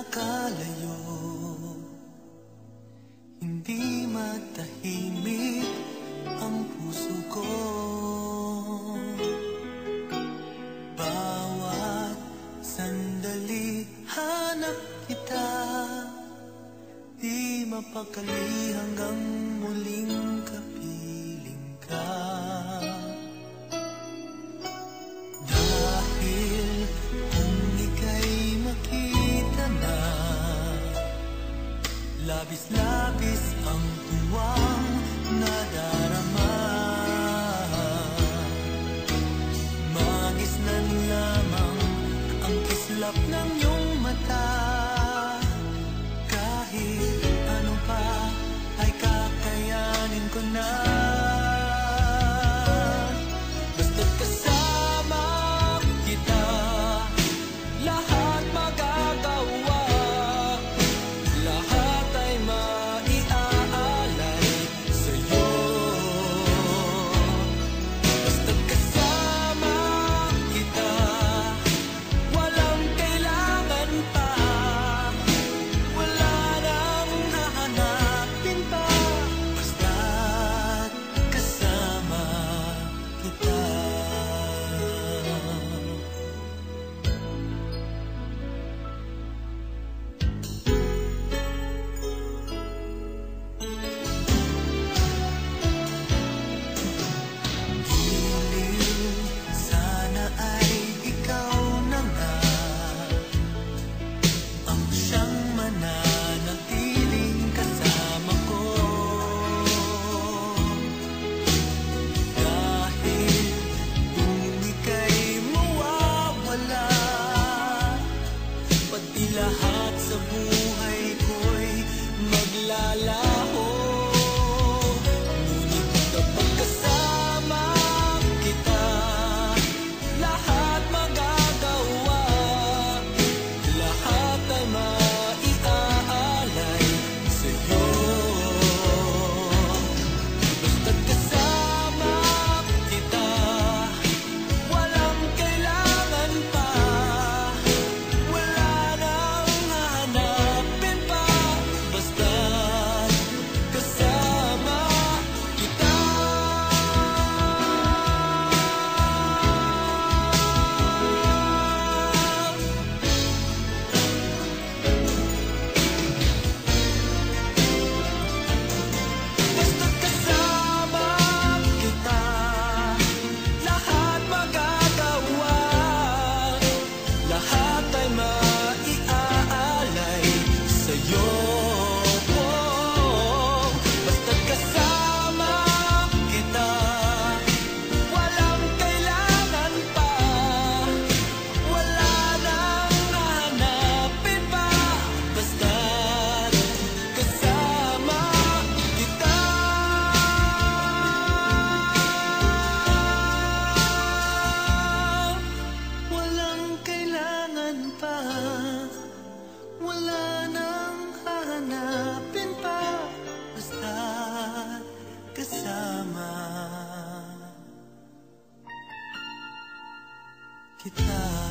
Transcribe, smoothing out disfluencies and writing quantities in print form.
nakalayo, hindi matahimik ang puso ko. Bawat sandali hanap kita, di mapakali hanggang muling kapiling ka. Dahil kung ika'y makita na, labis-labis ang tuwang nadarama. Magisnan lamang ang kislap ng iyong mata. Kahit ano pa ay kakayanin ko na. Basta't kasama kita, lahat magagawa. Lahat ay maiaalay sa'yo. Basta't kasama kita, walang kailangan pa. Wala nang hahanapin pa. Basta't kasama kita. Giliw, sana ay ikaw na nga ang siyang mananatiling kasama ko. Dahil kung ika'y mawawala, pati lahat sa buhay ko'y maglalaho. Ngunit kapag kasama kita, lahat magagawa. Lahat ay maiaalay sa'yo. Basta't kasama kita, walang kailangan pa. Wala nang hahanapin pa. Basta't kasama kita. Basta't kasama kita, lahat magagawa. Lahat ay maiaalay sa'yo. Basta't kasama kita, walang kailangan pa. Wala nang hahanapin pa. Basta't kasama kita. Walang kailangan pa. Wala nang hahanapin pa. Basta't kasama kita.